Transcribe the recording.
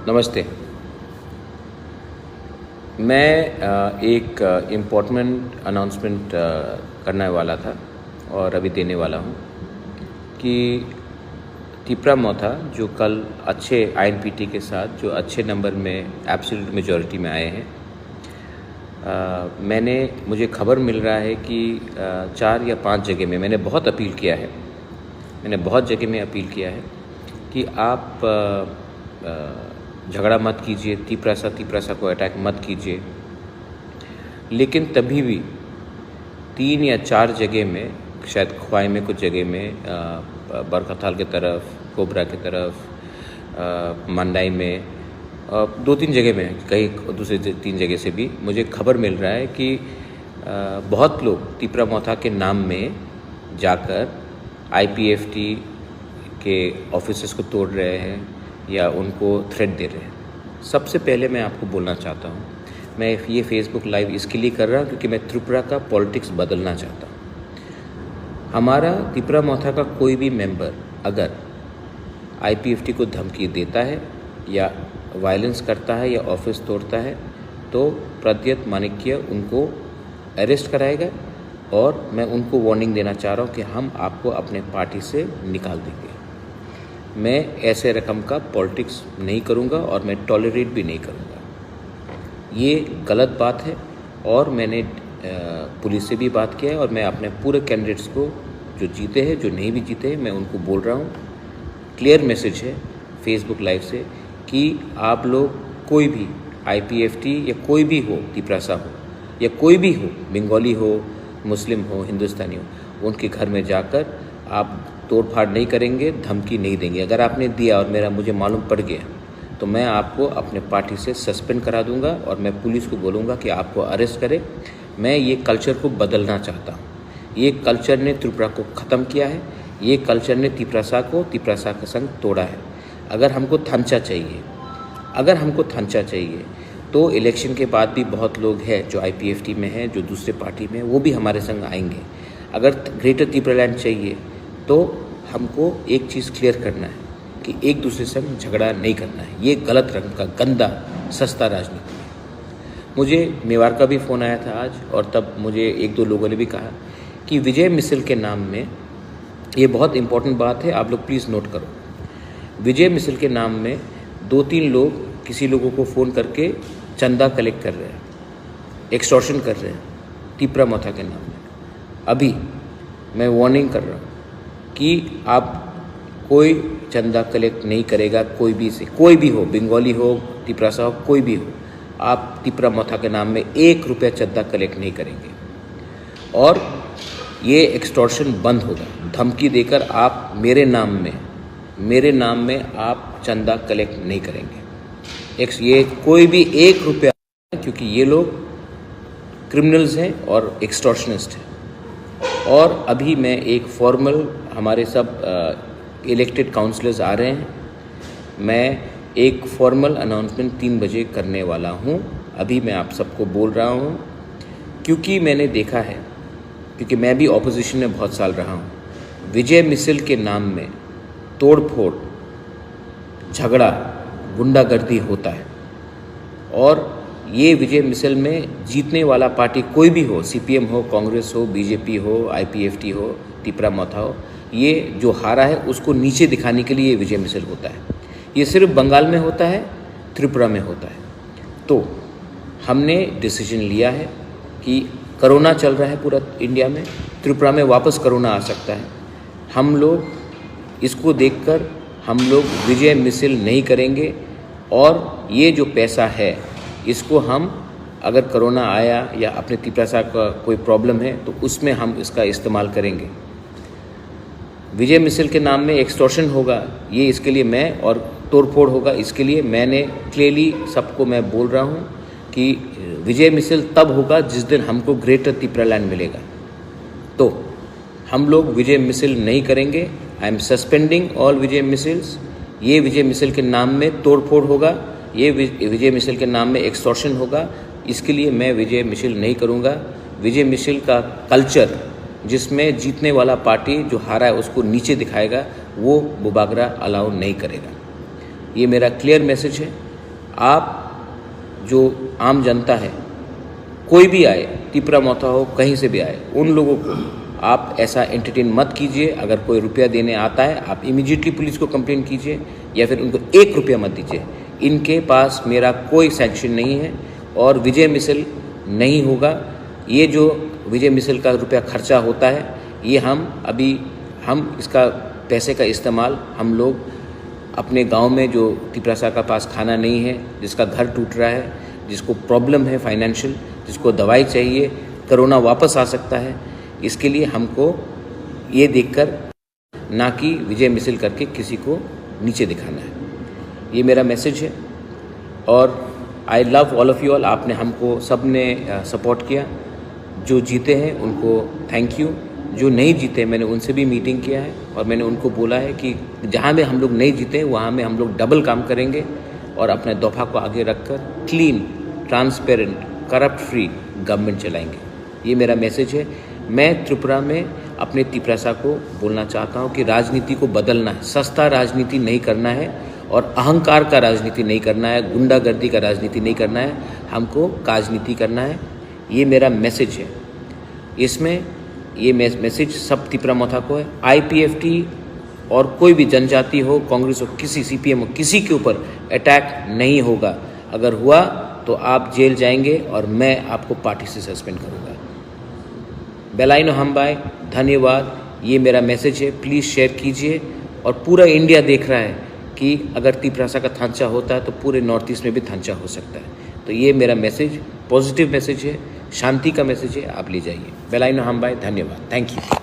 नमस्ते। मैं एक इम्पोर्टेंट अनाउंसमेंट करने वाला था और अभी देने वाला हूँ कि तिपरा मोथा जो कल अच्छे आईएनपीटी के साथ जो अच्छे नंबर में एब्सोल्यूट मेजॉरिटी में आए हैं, मुझे खबर मिल रहा है कि 4 या 5 जगह में मैंने बहुत अपील किया है। मैंने बहुत जगह में अपील किया है कि आप झगड़ा मत कीजिए, तिपरासा को अटैक मत कीजिए। लेकिन तभी भी 3 या 4 जगह में, शायद ख्वाई में कुछ जगह में, बरखताल की तरफ, कोबरा की तरफ, मंडाई में, 2-3 जगह में, कहीं दूसरे 3 जगह से भी मुझे खबर मिल रहा है कि बहुत लोग तिपरा मोथा के नाम में जाकर आईपीएफटी के ऑफिसेस को तोड़ रहे हैं या उनको थ्रेट दे रहे हैं। सबसे पहले मैं आपको बोलना चाहता हूँ, मैं ये फेसबुक लाइव इसके लिए कर रहा हूँ क्योंकि मैं त्रिपुरा का पॉलिटिक्स बदलना चाहता हूँ। हमारा तिपरा मोथा का कोई भी मेंबर अगर आईपीएफटी को धमकी देता है या वायलेंस करता है या ऑफिस तोड़ता है तो प्रद्युत माणिक्य उनको अरेस्ट कराएगा और मैं उनको वार्निंग देना चाह रहा हूँ कि हम आपको अपने पार्टी से निकाल देंगे। मैं ऐसे रकम का पॉलिटिक्स नहीं करूँगा और मैं टॉलरेट भी नहीं करूँगा। ये गलत बात है और मैंने पुलिस से भी बात किया है और मैं अपने पूरे कैंडिडेट्स को, जो जीते हैं जो नहीं भी जीते हैं, मैं उनको बोल रहा हूँ, क्लियर मैसेज है फेसबुक लाइव से कि आप लोग कोई भी आईपीएफटी या कोई भी हो, तिपरासा हो या कोई भी हो, बंगाली हो, मुस्लिम हो, हिंदुस्तानी हो, उनके घर में जाकर आप तोड़फाड़ नहीं करेंगे, धमकी नहीं देंगे। अगर आपने दिया और मुझे मालूम पड़ गया तो मैं आपको अपने पार्टी से सस्पेंड करा दूंगा और मैं पुलिस को बोलूँगा कि आपको अरेस्ट करे। मैं ये कल्चर को बदलना चाहता हूँ। ये कल्चर ने त्रिपुरा को ख़त्म किया है। ये कल्चर ने तिपरासा का संग तोड़ा है। अगर हमको थांचा चाहिए तो इलेक्शन के बाद भी बहुत लोग हैं जो आईपीएफटी में हैं, जो दूसरे पार्टी में, वो भी हमारे संग आएंगे। अगर ग्रेटर त्रिपुरालैंड चाहिए तो हमको एक चीज़ क्लियर करना है कि एक दूसरे संग झगड़ा नहीं करना है। ये गलत रंग का गंदा सस्ता राजनीति है। मुझे मेवाड़ का भी फ़ोन आया था आज और तब मुझे 1-2 लोगों ने भी कहा कि विजय मिसल के नाम में, ये बहुत इंपॉर्टेंट बात है, आप लोग प्लीज़ नोट करो। विजय मिसल के नाम में 2-3 लोग किसी लोगों को फ़ोन करके चंदा कलेक्ट कर रहे हैं, एक्सटॉर्शन कर रहे हैं तिपरा मोथा के नाम में। अभी मैं वार्निंग कर रहा हूँ कि आप कोई चंदा कलेक्ट नहीं करेगा, कोई भी से, कोई भी हो, बंगाली हो, तिपरासा हो, कोई भी हो, आप तिपरा मोथा के नाम में 1 रुपया चंदा कलेक्ट नहीं करेंगे और ये एक्सटॉर्शन बंद होगा। धमकी देकर आप मेरे नाम में आप चंदा कलेक्ट नहीं करेंगे। ये कोई भी 1 रुपया, क्योंकि ये लोग क्रिमिनल्स हैं और एक्सटॉर्शनिस्ट हैं। और अभी मैं एक फॉर्मल, हमारे सब इलेक्टेड काउंसलर्स आ रहे हैं, मैं एक फॉर्मल अनाउंसमेंट 3 बजे करने वाला हूँ। अभी मैं आप सबको बोल रहा हूँ क्योंकि मैंने देखा है, क्योंकि मैं भी ऑपोजिशन में बहुत साल रहा हूँ, विजय मिसल के नाम में तोड़-फोड़, झगड़ा, गुंडागर्दी होता है। और ये विजय मिसल में जीतने वाला पार्टी कोई भी हो, सीपीएम हो, कांग्रेस हो, बीजेपी हो, आईपीएफटी हो, तिपरा मोथा हो, ये जो हारा है उसको नीचे दिखाने के लिए ये विजय मिसल होता है। ये सिर्फ बंगाल में होता है, त्रिपुरा में होता है। तो हमने डिसीजन लिया है कि कोरोना चल रहा है पूरा इंडिया में, त्रिपुरा में वापस कोरोना आ सकता है। हम लोग इसको देखकर हम लोग विजय मिसल नहीं करेंगे और ये जो पैसा है इसको हम, अगर कोरोना आया या अपने तिपरासा का कोई प्रॉब्लम है तो उसमें हम इसका इस्तेमाल करेंगे। विजय मिसल के नाम में एक्सटॉर्शन होगा, ये इसके लिए मैं, और तोड़फोड़ होगा, इसके लिए मैंने क्लियरली सबको मैं बोल रहा हूँ कि विजय मिसल तब होगा जिस दिन हमको ग्रेटर त्रिपुरालैंड मिलेगा। तो हम लोग विजय मिसल नहीं करेंगे। I am suspending all Vijay micelles. ये विजय मिसल के नाम में तोड़फोड़ होगा, ये विजय मिसल के नाम में एक्सटॉर्शन होगा, इसके लिए मैं विजय मिसल नहीं करूँगा। विजय मिसल का कल्चर जिसमें जीतने वाला पार्टी जो हारा है उसको नीचे दिखाएगा, वो बुबागरा अलाउ नहीं करेगा। ये मेरा क्लियर मैसेज है। आप जो आम जनता है, कोई भी आए, तिपरा मोथा हो, कहीं से भी आए, उन लोगों को आप ऐसा एंटरटेन मत कीजिए। अगर कोई रुपया देने आता है, आप इमीडिएटली पुलिस को कंप्लेंट कीजिए या फिर उनको 1 रुपया मत दीजिए। इनके पास मेरा कोई सैंक्शन नहीं है और विजय मिसल नहीं होगा। ये जो विजय मिसल का रुपया खर्चा होता है, ये हम इसका पैसे का इस्तेमाल हम लोग अपने गांव में जो तिपरासा का पास खाना नहीं है, जिसका घर टूट रहा है, जिसको प्रॉब्लम है फाइनेंशियल, जिसको दवाई चाहिए, कोरोना वापस आ सकता है, इसके लिए हमको ये देखकर ना कि विजय मिसल करके किसी को नीचे दिखाना है। ये मेरा मैसेज है और I love all of you all. आपने हमको सब ने सपोर्ट किया। जो जीते हैं उनको थैंक यू, जो नहीं जीते मैंने उनसे भी मीटिंग किया है और मैंने उनको बोला है कि जहाँ में हम लोग नहीं जीते वहाँ में हम लोग डबल काम करेंगे और अपने दफा को आगे रखकर clean, transparent, corrupt free government चलाएंगे। ये मेरा मैसेज है। मैं त्रिपुरा में अपने तिपरासा को बोलना चाहता हूँ कि राजनीति को बदलना है, सस्ता राजनीति नहीं करना है और अहंकार का राजनीति नहीं करना है, गुंडागर्दी का राजनीति नहीं करना है, हमको राजनीति करना है। ये मेरा मैसेज है। इसमें ये मैसेज सब तिपरा मोथा को है। IPFT और कोई भी जनजाति हो, कांग्रेस हो, किसी CPM हो, किसी के ऊपर अटैक नहीं होगा। अगर हुआ तो आप जेल जाएंगे और मैं आपको पार्टी से सस्पेंड करूँगा। बेलाइनो हमबाई, धन्यवाद। ये मेरा मैसेज है, प्लीज़ शेयर कीजिए। और पूरा इंडिया देख रहा है कि अगर तिपरासा का थांचा होता है तो पूरे नॉर्थ ईस्ट में भी थांचा हो सकता है। तो ये मेरा मैसेज पॉजिटिव मैसेज है, शांति का मैसेज है, आप ले जाइए। बेलाइनो हमबाई, धन्यवाद, थैंक यू।